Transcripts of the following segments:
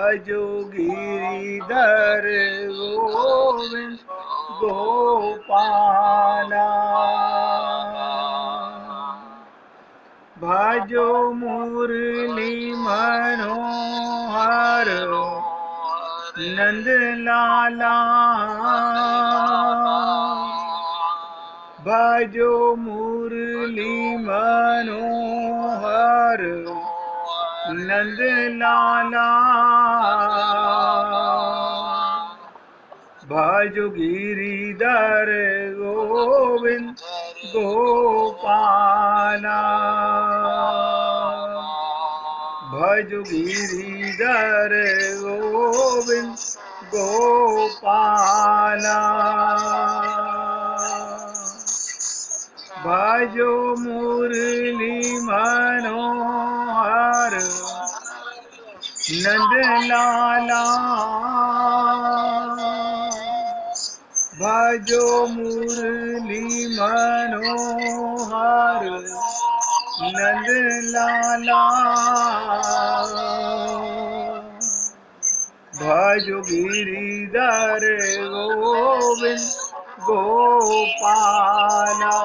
भजो गिरिधर गोविंद गोपाला। भजो मुरली मनोहर नंद लाला। भजो मुरली मनोहर नंद लाला। भजो गिरिधर गोविंद गोपाला। भजो गिरिधर गोविंद गोपाला। भजो मुरली मनोहर नंद लाला। भजो मुरली मनोहर नंद लाला। भजो गिरिधर गोविंद गोपाला।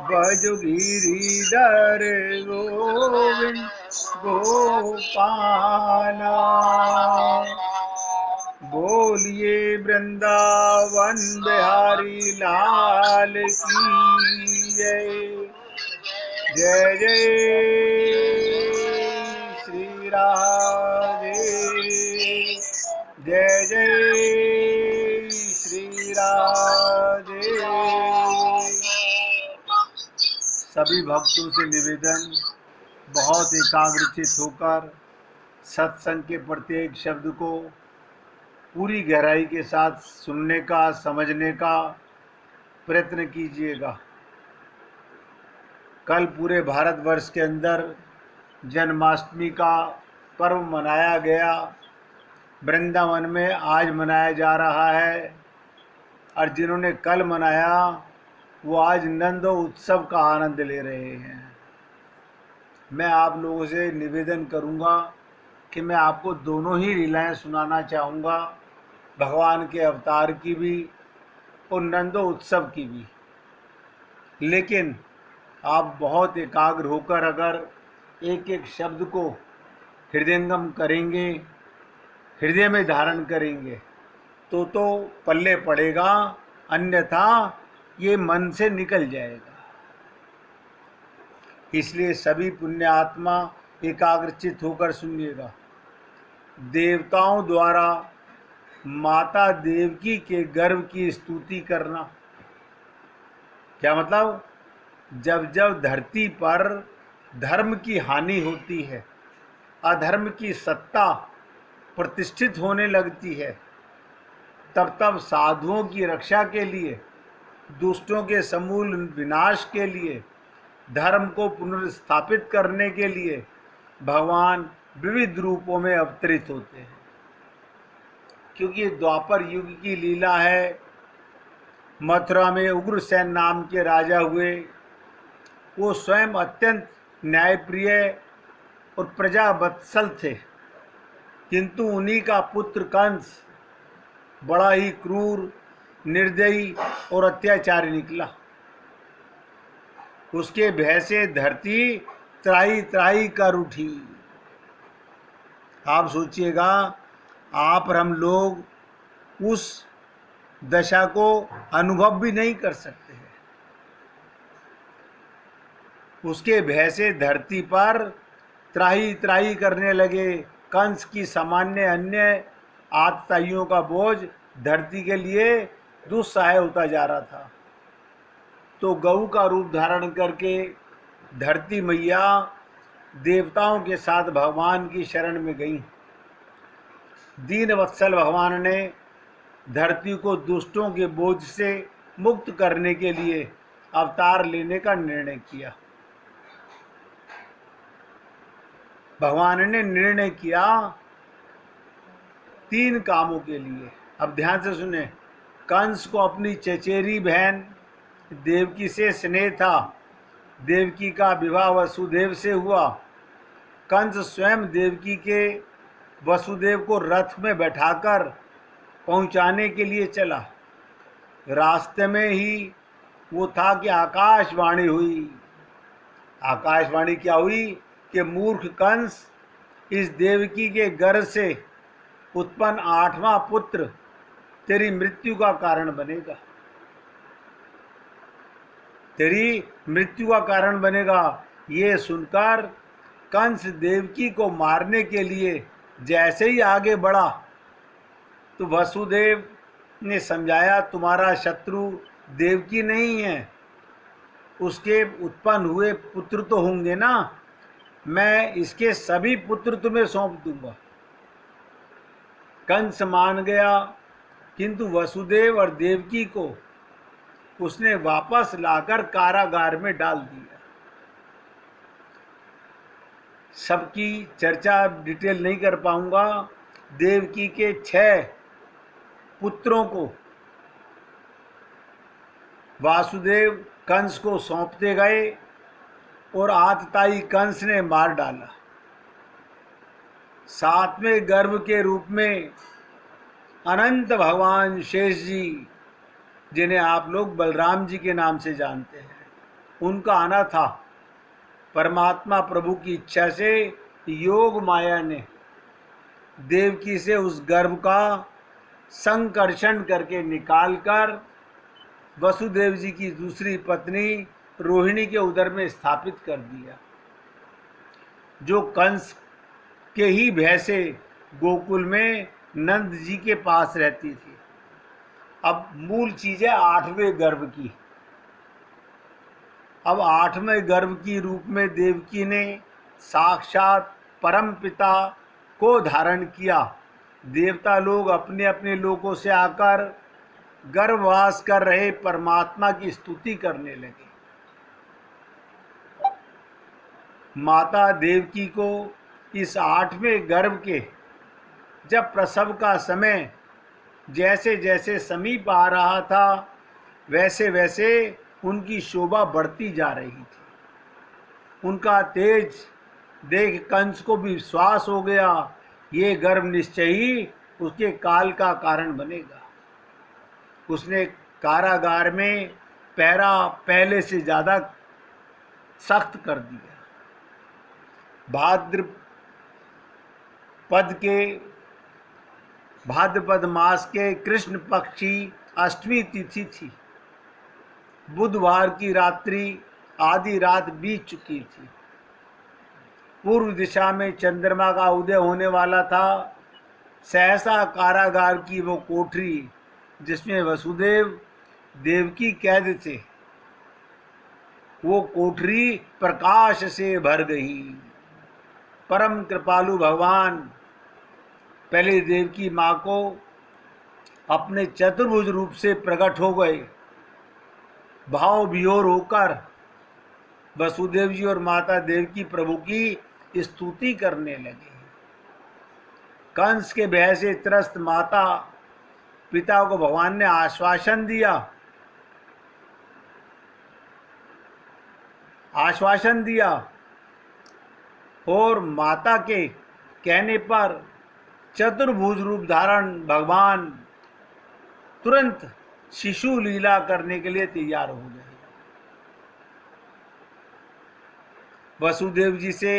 भजो गिरिधर गोविंद गोपाला। बोलिए वृंदावन बिहारी लाल की जय। जय जय श्री राधे। जय जय श्री राधे। सभी भक्तों से निवेदन, बहुत एकाग्रचित होकर सत्संग के प्रत्येक शब्द को पूरी गहराई के साथ सुनने का, समझने का प्रयत्न कीजिएगा। कल पूरे भारतवर्ष के अंदर जन्माष्टमी का पर्व मनाया गया। वृंदावन में आज मनाया जा रहा है, और जिन्होंने कल मनाया वो आज नंद उत्सव का आनंद ले रहे हैं। मैं आप लोगों से निवेदन करूंगा कि मैं आपको दोनों ही लीलाएं सुनाना चाहूँगा, भगवान के अवतार की भी और नंदो उत्सव की भी। लेकिन आप बहुत एकाग्र होकर अगर एक एक शब्द को हृदयंगम करेंगे, हृदय में धारण करेंगे तो पल्ले पड़ेगा, अन्यथा ये मन से निकल जाएगा। इसलिए सभी पुण्य आत्मा एकाग्रचित होकर सुनिएगा। देवताओं द्वारा माता देवकी के गर्भ की स्तुति करना। क्या मतलब? जब जब धरती पर धर्म की हानि होती है, अधर्म की सत्ता प्रतिष्ठित होने लगती है, तब तब साधुओं की रक्षा के लिए, दुष्टों के समूल विनाश के लिए, धर्म को पुनर्स्थापित करने के लिए भगवान विविध रूपों में अवतरित होते हैं। क्योंकि द्वापर युग की लीला है। मथुरा में उग्रसेन नाम के राजा हुए। वो स्वयं अत्यंत न्यायप्रिय और प्रजावत्सल थे, किंतु उन्हीं का पुत्र कंस बड़ा ही क्रूर, निर्दयी और अत्याचारी निकला। उसके भय से धरती त्राही त्राही कर उठी। आप सोचिएगा, आप और हम लोग उस दशा को अनुभव भी नहीं कर सकते हैं। उसके भय से धरती पर त्राही त्राही करने लगे। कंस की सामान्य अन्य आतताइयों का बोझ धरती के लिए दुस्सहाय होता जा रहा था। तो गऊ का रूप धारण करके धरती मैया देवताओं के साथ भगवान की शरण में गई। दीन वत्सल भगवान ने धरती को दुष्टों के बोझ से मुक्त करने के लिए अवतार लेने का निर्णय किया। भगवान ने निर्णय किया 3 कामों के लिए। अब ध्यान से सुने। कंस को अपनी चचेरी बहन देवकी से स्नेह था। देवकी का विवाह वसुदेव से हुआ। कंस स्वयं देवकी के वसुदेव को रथ में बैठाकर पहुंचाने के लिए चला। रास्ते में ही वो था कि आकाशवाणी हुई। आकाशवाणी क्या हुई कि मूर्ख कंस, इस देवकी के गर्भ से उत्पन्न 8वां पुत्र तेरी मृत्यु का कारण बनेगा, तेरी मृत्यु का कारण बनेगा। ये सुनकर कंस देवकी को मारने के लिए जैसे ही आगे बढ़ा तो वसुदेव ने समझाया, तुम्हारा शत्रु देवकी नहीं है, उसके उत्पन्न हुए पुत्र तो होंगे ना, मैं इसके सभी पुत्र तुम्हें सौंप दूंगा। कंस मान गया, किंतु वसुदेव और देवकी को उसने वापस लाकर कारागार में डाल दिया। सबकी चर्चा डिटेल नहीं कर पाऊंगा। देवकी के 6 पुत्रों को वासुदेव कंस को सौंपते गए और आतताई कंस ने मार डाला। 7वें गर्भ के रूप में अनंत भगवान शेष जी, जिन्हें आप लोग बलराम जी के नाम से जानते हैं, उनका आना था। परमात्मा प्रभु की इच्छा से योग माया ने देवकी से उस गर्भ का संकर्षण करके निकालकर वसुदेव जी की दूसरी पत्नी रोहिणी के उदर में स्थापित कर दिया, जो कंस के ही भय से गोकुल में नंद जी के पास रहती थी। अब मूल चीज है 8वें गर्भ की। अब 8वें गर्भ की रूप में देवकी ने साक्षात परम पिता को धारण किया। देवता लोग अपने अपने लोकों से आकर गर्भवास कर रहे परमात्मा की स्तुति करने लगे। माता देवकी को इस 8वें गर्भ के जब प्रसव का समय जैसे जैसे समीप आ रहा था, वैसे वैसे उनकी शोभा बढ़ती जा रही थी। उनका तेज देख कंस को भी विश्वास हो गया, ये गर्भ निश्चय ही उसके काल का कारण बनेगा। उसने कारागार में पहरा पहले से ज़्यादा सख्त कर दिया। भाद्रपद मास के कृष्ण पक्ष की 8वीं तिथि थी। बुधवार की रात्रि आधी रात बीत चुकी थी। पूर्व दिशा में चंद्रमा का उदय होने वाला था। सहसा कारागार की वो कोठरी जिसमें वसुदेव देवकी कैद थे, वो कोठरी प्रकाश से भर गई। परम कृपालु भगवान पहले देवकी माँ को अपने चतुर्भुज रूप से प्रकट हो गए। भाव विभोर होकर वसुदेव जी और माता देवकी प्रभु की स्तुति करने लगे। कंस के भय से त्रस्त माता पिता को भगवान ने आश्वासन दिया और माता के कहने पर चतुर्भुज रूप धारण भगवान तुरंत शिशु लीला करने के लिए तैयार हो गए। वसुदेव जी से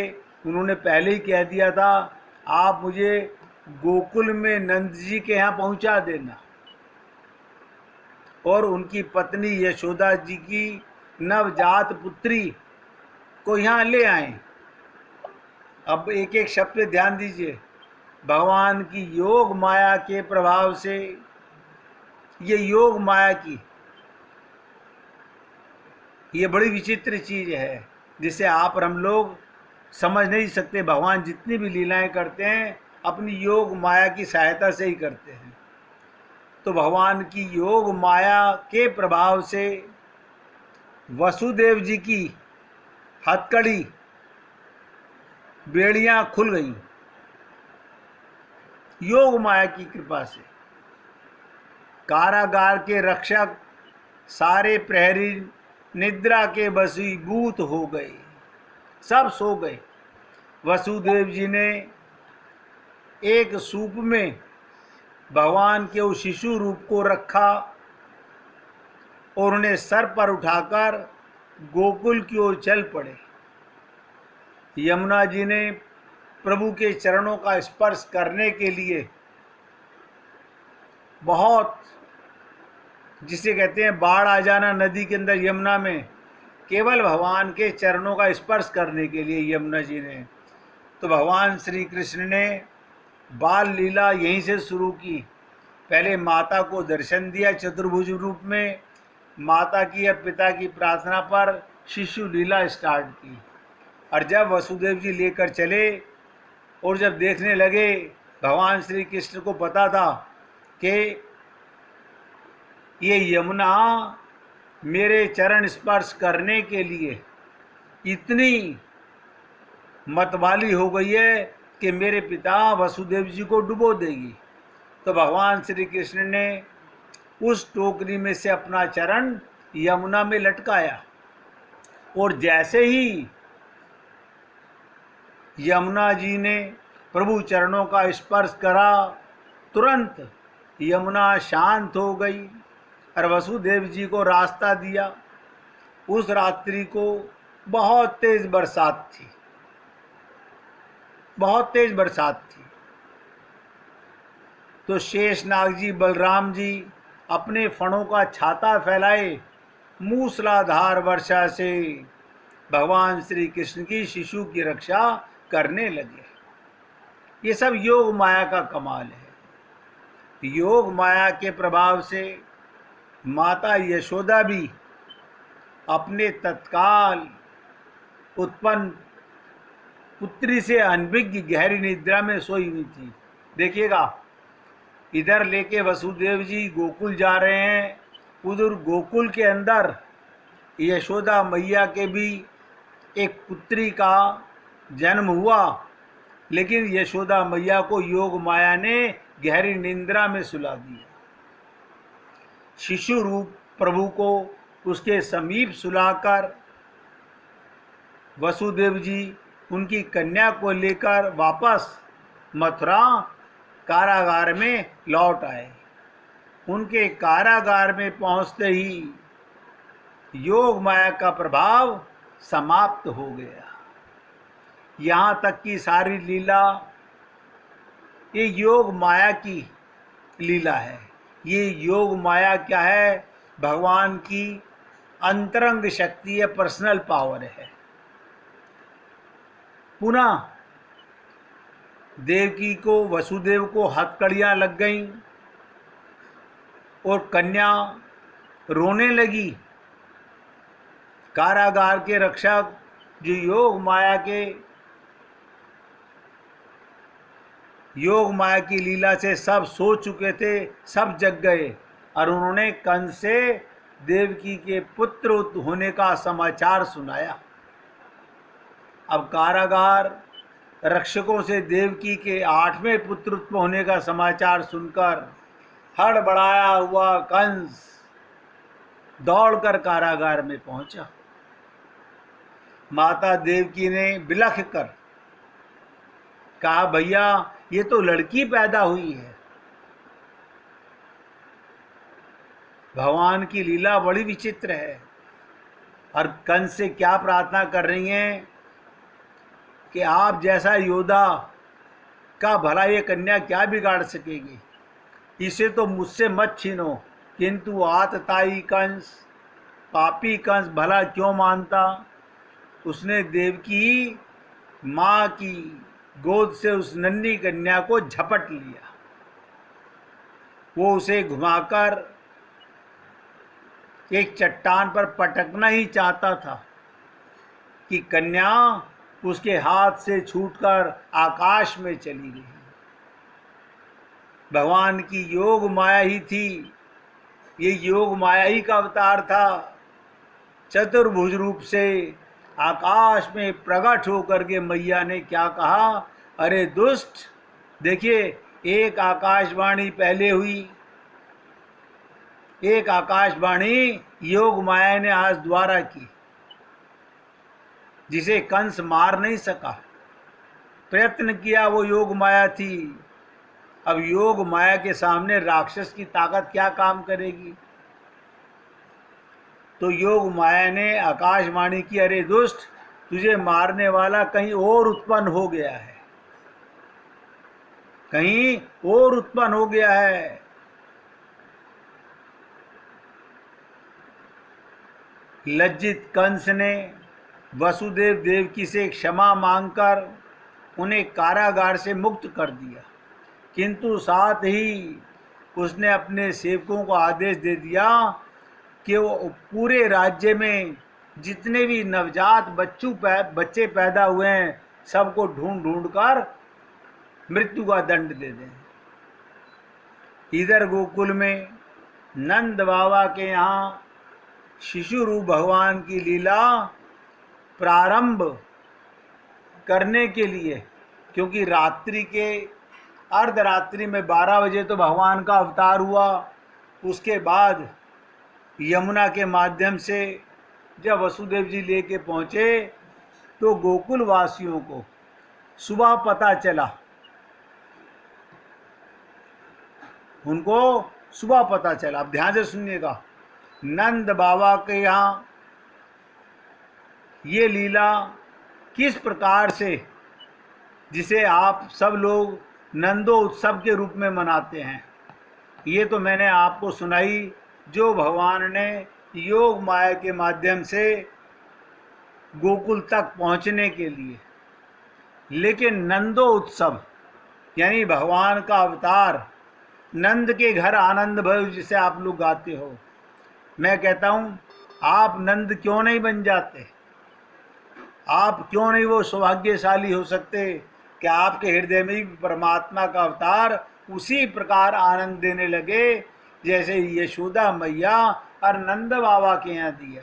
उन्होंने पहले ही कह दिया था, आप मुझे गोकुल में नंद जी के यहाँ पहुँचा देना और उनकी पत्नी यशोदा जी की नवजात पुत्री को यहाँ ले आए। अब एक एक शब्द पे ध्यान दीजिए। भगवान की योग माया के प्रभाव से, ये योग माया की ये बड़ी विचित्र चीज है जिसे आप और हम लोग समझ नहीं सकते। भगवान जितनी भी लीलाएं करते हैं अपनी योग माया की सहायता से ही करते हैं। तो भगवान की योग माया के प्रभाव से वसुदेव जी की हथकड़ी बेड़ियां खुल गईं। योग माया की कृपा से कारागार के रक्षक सारे प्रहरी निद्रा के वशीभूत हो गए, सब सो गए। वसुदेव जी ने एक सूप में भगवान के उस शिशु रूप को रखा और उन्हें सर पर उठाकर गोकुल की ओर चल पड़े। यमुना जी ने प्रभु के चरणों का स्पर्श करने के लिए बहुत, जिसे कहते हैं बाढ़ आ जाना नदी के अंदर यमुना में, केवल भगवान के चरणों का स्पर्श करने के लिए यमुना जी ने, तो भगवान श्री कृष्ण ने बाल लीला यहीं से शुरू की। पहले माता को दर्शन दिया चतुर्भुज रूप में, माता की या पिता की प्रार्थना पर शिशु लीला स्टार्ट की। और जब वसुदेव जी लेकर चले और जब देखने लगे, भगवान श्री कृष्ण को पता था कि ये यमुना मेरे चरण स्पर्श करने के लिए इतनी मतवाली हो गई है कि मेरे पिता वसुदेव जी को डुबो देगी। तो भगवान श्री कृष्ण ने उस टोकरी में से अपना चरण यमुना में लटकाया और जैसे ही यमुना जी ने प्रभु चरणों का स्पर्श करा, तुरंत यमुना शांत हो गई और वसुदेव जी को रास्ता दिया। उस रात्रि को बहुत तेज बरसात थी, बहुत तेज बरसात थी। तो शेषनाग जी, बलराम जी अपने फणों का छाता फैलाए मूसलाधार वर्षा से भगवान श्री कृष्ण की शिशु की रक्षा करने लगे। ये सब योग माया का कमाल है। योग माया के प्रभाव से माता यशोदा भी अपने तत्काल उत्पन्न पुत्री से अनभिज्ञ गहरी निद्रा में सोई हुई थी। देखिएगा, इधर लेके वसुदेव जी गोकुल जा रहे हैं, उधर गोकुल के अंदर यशोदा मैया के भी एक पुत्री का जन्म हुआ, लेकिन यशोदा मैया को योग माया ने गहरी निद्रा में सुला दिया। शिशु रूप प्रभु को उसके समीप सुलाकर वसुदेव जी उनकी कन्या को लेकर वापस मथुरा कारागार में लौट आए। उनके कारागार में पहुंचते ही योग माया का प्रभाव समाप्त हो गया। यहाँ तक कि सारी लीला ये योग माया की लीला है। ये योग माया क्या है? भगवान की अंतरंग शक्ति है, पर्सनल पावर है। पुनः देवकी को, वसुदेव को हथकड़ियाँ लग गईं और कन्या रोने लगी। कारागार के रक्षक जो योग माया की लीला से सब सो चुके थे, सब जग गए और उन्होंने कंस से देवकी के पुत्र होने का समाचार सुनाया। अब कारागार रक्षकों से देवकी के 8वें पुत्र उत्पन्न होने का समाचार सुनकर हड़बड़ाया हुआ कंस दौड़कर कारागार में पहुंचा। माता देवकी ने बिलख कर कहा, भैया ये तो लड़की पैदा हुई है। भगवान की लीला बड़ी विचित्र है। और कंस से क्या प्रार्थना कर रही हैं कि आप जैसा योद्धा का भला ये कन्या क्या बिगाड़ सकेगी, इसे तो मुझसे मत छीनो। किंतु आतताई कंस, पापी कंस भला क्यों मानता? उसने देवकी माँ की गोद से उस नन्ही कन्या को झपट लिया। वो उसे घुमाकर एक चट्टान पर पटकना ही चाहता था कि कन्या उसके हाथ से छूटकर आकाश में चली गई। भगवान की योग माया ही थी, ये योग माया ही का अवतार था। चतुर्भुज रूप से आकाश में प्रकट होकर के मैया ने क्या कहा, अरे दुष्ट, देखिए एक आकाशवाणी पहले हुई, एक आकाशवाणी योग माया ने आज द्वारा की, जिसे कंस मार नहीं सका। प्रयत्न किया वो योग माया थी। अब योग माया के सामने राक्षस की ताकत क्या काम करेगी। तो योग माया ने आकाशवाणी की, अरे दुष्ट, तुझे मारने वाला कहीं और उत्पन्न हो गया है, कहीं और उत्पन्न हो गया है। लज्जित कंस ने वसुदेव देवकी से क्षमा मांगकर उन्हें कारागार से मुक्त कर दिया, किंतु साथ ही उसने अपने सेवकों को आदेश दे दिया कि वो पूरे राज्य में जितने भी नवजात बच्चे पैदा हुए हैं सबको ढूंढ ढूंढ कर मृत्यु का दंड दे दें। इधर गोकुल में नंद बाबा के यहाँ शिशु रूप भगवान की लीला प्रारंभ करने के लिए, क्योंकि रात्रि के अर्धरात्रि में 12 बजे तो भगवान का अवतार हुआ, उसके बाद यमुना के माध्यम से जब वसुदेव जी लेके पहुँचे तो गोकुल वासियों को सुबह पता चला, उनको सुबह पता चला। अब ध्यान से सुनिएगा, नंद बाबा के यहाँ ये लीला किस प्रकार से, जिसे आप सब लोग नंदो उत्सव के रूप में मनाते हैं, ये तो मैंने आपको सुनाई जो भगवान ने योग माया के माध्यम से गोकुल तक पहुँचने के लिए। लेकिन नंदो उत्सव यानी भगवान का अवतार, नंद के घर आनंद भयो जिसे आप लोग गाते हो, मैं कहता हूँ आप नंद क्यों नहीं बन जाते, आप क्यों नहीं वो सौभाग्यशाली हो सकते कि आपके हृदय में भी परमात्मा का अवतार उसी प्रकार आनंद देने लगे जैसे यशोदा मैया और नंद बाबा के यहाँ दिया।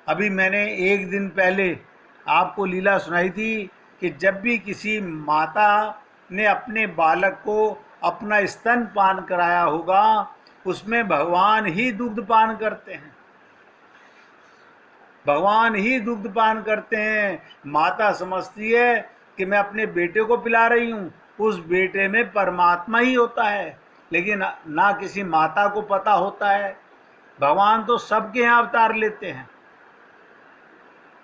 अभी मैंने एक दिन पहले आपको लीला सुनाई थी कि जब भी किसी माता ने अपने बालक को अपना स्तन पान कराया होगा उसमें भगवान ही दुग्ध पान करते हैं, भगवान ही दुग्ध पान करते हैं। माता समझती है कि मैं अपने बेटे को पिला रही हूँ, उस बेटे में परमात्मा ही होता है, लेकिन ना किसी माता को पता होता है। भगवान तो सबके यहाँ अवतार लेते हैं,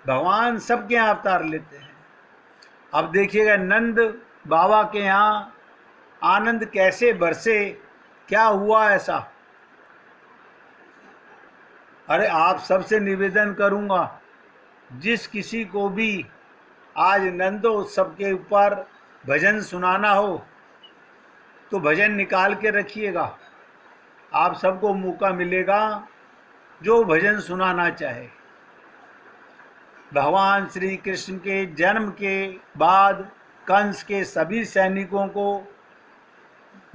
भगवान सबके यहाँ अवतार लेते हैं। अब देखिएगा नंद बाबा के यहाँ आनंद कैसे बरसे, क्या हुआ ऐसा। अरे आप सबसे निवेदन करूँगा, जिस किसी को भी आज नंदो उत्सव के ऊपर भजन सुनाना हो तो भजन निकाल के रखिएगा, आप सबको मौका मिलेगा जो भजन सुनाना चाहे। भगवान श्री कृष्ण के जन्म के बाद कंस के सभी सैनिकों को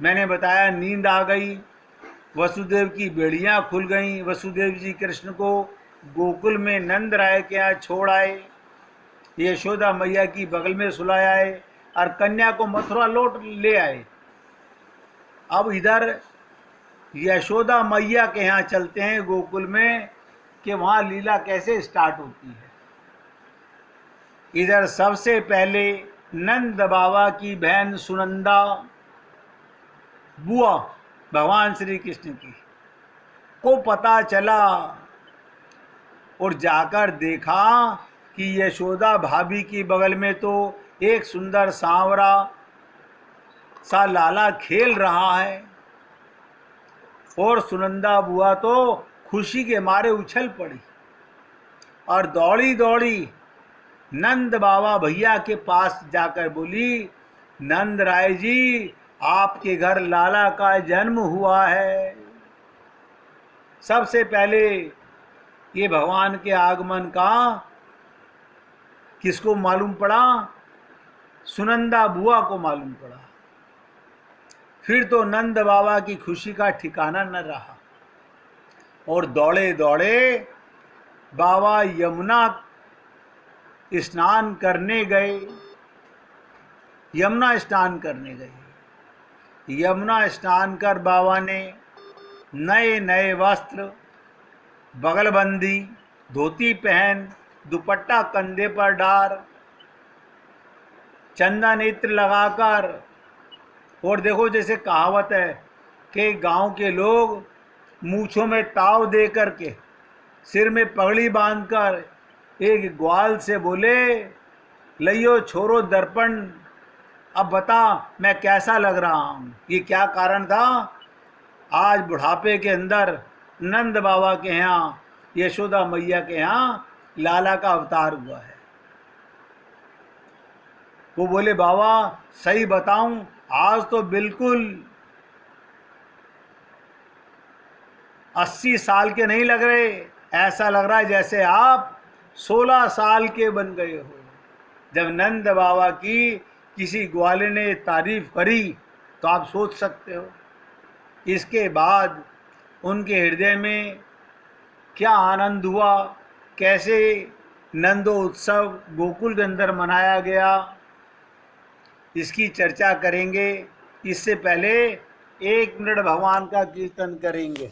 मैंने बताया नींद आ गई, वसुदेव की बेड़ियाँ खुल गईं, वसुदेव जी कृष्ण को गोकुल में नंद राय के यहाँ छोड़ आए, यशोदा मैया की बगल में सुलाए आए और कन्या को मथुरा लौट ले आए। अब इधर यशोदा मैया के यहाँ चलते हैं गोकुल में कि वहाँ लीला कैसे स्टार्ट होती है। इधर सबसे पहले नंद बाबा की बहन सुनंदा, बुआ भगवान श्री कृष्ण की, को पता चला और जाकर देखा कि यशोदा भाभी की बगल में तो एक सुंदर सांवरा सा लाला खेल रहा है और सुनंदा बुआ तो खुशी के मारे उछल पड़ी और दौड़ी दौड़ी नंद बाबा भैया के पास जाकर बोली, नंद राय जी आपके घर लाला का जन्म हुआ है। सबसे पहले ये भगवान के आगमन का किसको मालूम पड़ा? सुनंदा बुआ को मालूम पड़ा। फिर तो नंद बाबा की खुशी का ठिकाना न रहा और दौड़े दौड़े बाबा यमुना स्नान करने गए, यमुना स्नान करने गए। यमुना स्नान कर बाबा ने नए नए वस्त्र, बगलबंदी, धोती पहन, दुपट्टा कंधे पर डार चंदा नेत्र लगाकर, और देखो जैसे कहावत है कि गांव के लोग मूछों में ताव दे करके, सिर में पगड़ी बांधकर एक ग्वाल से बोले, लइयो छोरो दर्पण, अब बता मैं कैसा लग रहा हूँ। ये क्या कारण था? आज बुढ़ापे के अंदर नंद बाबा के यहाँ, यशोदा मैया के यहाँ लाला का अवतार हुआ है। वो बोले, बाबा सही बताऊं, आज तो बिल्कुल 80 साल के नहीं लग रहे, ऐसा लग रहा है जैसे आप 16 साल के बन गए हो। जब नंद बाबा की किसी ग्वाले ने तारीफ करी तो आप सोच सकते हो इसके बाद उनके हृदय में क्या आनंद हुआ, कैसे नंदो उत्सव गोकुल के अंदर मनाया गया, इसकी चर्चा करेंगे। इससे पहले 1 मिनट भगवान का कीर्तन करेंगे।